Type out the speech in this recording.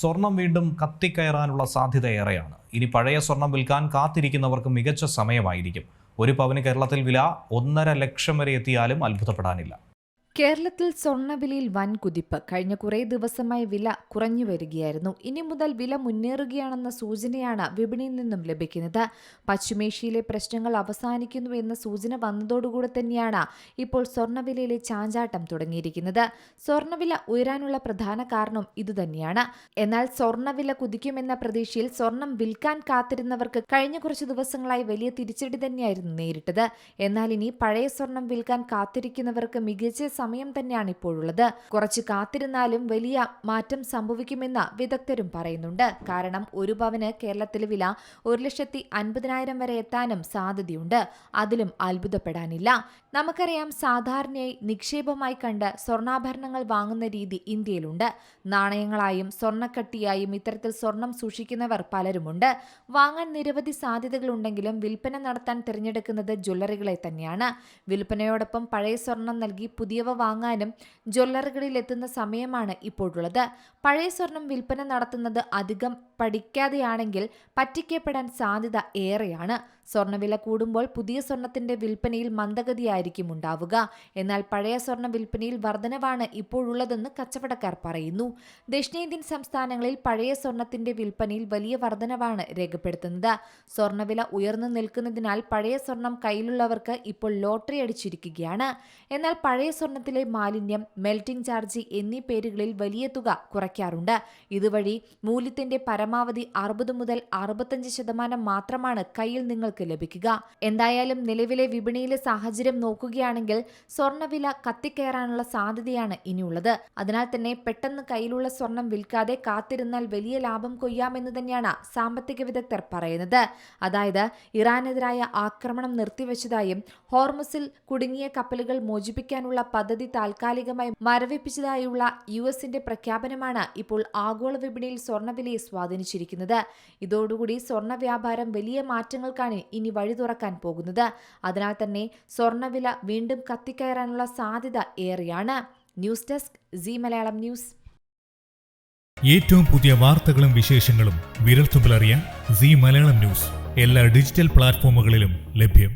സ്വർണം വീണ്ടും കത്തിക്കയറാനുള്ള സാധ്യത ഏറെയാണ്. ഇനി പഴയ സ്വർണം വിൽക്കാൻ കാത്തിരിക്കുന്നവർക്ക് മികച്ച സമയമായിരിക്കും. ഒരു പവന് കേരളത്തിൽ വില 1.5 ലക്ഷം വരെ എത്തിയാലും അത്ഭുതപ്പെടാനില്ല. കേരളത്തിൽ സ്വർണ്ണവിലയിൽ വൻ കുതിപ്പ്. കഴിഞ്ഞ കുറേ ദിവസമായി വില കുറഞ്ഞു വരികയായിരുന്നു. ഇനി മുതൽ വില മുന്നേറുകയാണെന്ന സൂചനയാണ് വിപണിയിൽ നിന്നും ലഭിക്കുന്നത്. പശ്ചിമേഷ്യയിലെ പ്രശ്നങ്ങൾ അവസാനിക്കുന്നു എന്ന സൂചന വന്നതോടുകൂടെ തന്നെയാണ് ഇപ്പോൾ സ്വർണ്ണവിലയിലെ ചാഞ്ചാട്ടം തുടങ്ങിയിരിക്കുന്നത്. സ്വർണ്ണവില ഉയരാനുള്ള പ്രധാന കാരണം ഇതുതന്നെയാണ്. എന്നാൽ സ്വർണ്ണവില കുതിക്കുമെന്ന പ്രതീക്ഷയിൽ സ്വർണം വിൽക്കാൻ കാത്തിരുന്നവർക്ക് കഴിഞ്ഞ കുറച്ചു ദിവസങ്ങളായി വലിയ തിരിച്ചടി തന്നെയായിരുന്നു നേരിട്ടത്. എന്നാൽ ഇനി പഴയ സ്വർണം വിൽക്കാൻ കാത്തിരിക്കുന്നവർക്ക് മികച്ച സമയം തന്നെയാണ് ഇപ്പോഴുള്ളത്. കുറച്ച് കാത്തിരുന്നാലും വലിയ മാറ്റം സംഭവിക്കുമെന്ന് വിദഗ്ധരും പറയുന്നുണ്ട്. കാരണം ഒരു പവന് കേരളത്തിലെ വില 1,50,000 വരെ എത്താനും സാധ്യതയുണ്ട്. അതിലും അത്ഭുതപ്പെടാനില്ല. നമുക്കറിയാം, സാധാരണയായി നിക്ഷേപമായി കണ്ട് സ്വർണ്ണാഭരണങ്ങൾ വാങ്ങുന്ന രീതി ഇന്ത്യയിലുണ്ട്. നാണയങ്ങളായും സ്വർണ്ണക്കട്ടിയായും ഇത്തരത്തിൽ സ്വർണം സൂക്ഷിക്കുന്നവർ പലരുമുണ്ട്. വാങ്ങാൻ നിരവധി സാധ്യതകളുണ്ടെങ്കിലും വിൽപ്പന നടത്താൻ തിരഞ്ഞെടുക്കുന്നത് ജ്വല്ലറികളെ തന്നെയാണ്. വിൽപ്പനയോടൊപ്പം പഴയ സ്വർണം നൽകി പുതിയവ വാങ്ങാനും ജ്വല്ലറികളിൽ എത്തുന്ന സമയമാണ് ഇപ്പോഴുള്ളത്. പഴയ സ്വർണം വിൽപ്പന നടത്തുന്നത് അധികം പഠിക്കാതെയാണെങ്കിൽ പറ്റിക്കപ്പെടാൻ സാധ്യത ഏറെയാണ്. സ്വർണ്ണവില കൂടുമ്പോൾ പുതിയ സ്വർണത്തിന്റെ വിൽപ്പനയിൽ മന്ദഗതിയായിരിക്കും ഉണ്ടാവുക. എന്നാൽ പഴയ സ്വർണ്ണ വിൽപ്പനയിൽ വർധനവാണ് ഇപ്പോഴുള്ളതെന്ന് കച്ചവടക്കാർ പറയുന്നു. ദക്ഷിണേന്ത്യൻ സംസ്ഥാനങ്ങളിൽ പഴയ സ്വർണത്തിന്റെ വിൽപ്പനയിൽ വലിയ വർധനവാണ് രേഖപ്പെടുത്തുന്നത്. സ്വർണ്ണവില ഉയർന്നു നിൽക്കുന്നതിനാൽ പഴയ സ്വർണം കയ്യിലുള്ളവർക്ക് ഇപ്പോൾ ലോട്ടറി അടിച്ചിരിക്കുകയാണ്. എന്നാൽ പഴയ സ്വർണത്തിലെ മാലിന്യം, മെൽറ്റിംഗ് ചാർജ് എന്നീ പേരുകളിൽ വലിയ തുക കുറയ്ക്കാറുണ്ട്. ഇതുവഴി മൂല്യത്തിന്റെ പരമാവധി 60 മുതൽ 65% മാത്രമാണ് കയ്യിൽ നിങ്ങൾക്ക് ലഭിക്കുക. എന്തായാലും നിലവിലെ വിപണിയിലെ സാഹചര്യം നോക്കുകയാണെങ്കിൽ സ്വർണ്ണവില കത്തിക്കയറാനുള്ള സാധ്യതയാണ് ഇനിയുള്ളത്. അതിനാൽ തന്നെ പെട്ടെന്ന് കയ്യിലുള്ള സ്വർണം വിൽക്കാതെ കാത്തിരുന്നാൽ വലിയ ലാഭം കൊയ്യാമെന്ന് തന്നെയാണ് സാമ്പത്തിക വിദഗ്ധർ പറയുന്നത്. അതായത് ഇറാനെതിരായ ആക്രമണം നിർത്തിവെച്ചതായും ഹോർമുസിൽ കുടുങ്ങിയ കപ്പലുകൾ മോചിപ്പിക്കാനുള്ള പദ്ധതി താൽക്കാലികമായി മരവിപ്പിച്ചതായുള്ള യുഎസിന്റെ പ്രഖ്യാപനമാണ് ഇപ്പോൾ ആഗോള വിപണിയിൽ സ്വർണ്ണവിലയെ സ്വാധീനിച്ചിരിക്കുന്നത്. ഇതോടുകൂടി സ്വർണ്ണ വ്യാപാരം വലിയ മാറ്റങ്ങൾക്കാണ് ഇനി വഴി തുറക്കാൻ പോകുന്നത്. അതിനാൽ തന്നെ സ്വർണ്ണവില വീണ്ടും കത്തിക്കയറാനുള്ള സാധ്യത ഏറെയാണ്. News desk Zee Malayalam news. ഏറ്റവും പുതിയ വാർത്തകളും വിശേഷങ്ങളും വിരൽത്തുമ്പിലറിയാൻ സീ മലയാളം ന്യൂസ് എല്ലാ ഡിജിറ്റൽ പ്ലാറ്റ്ഫോമുകളിലും ലഭ്യം.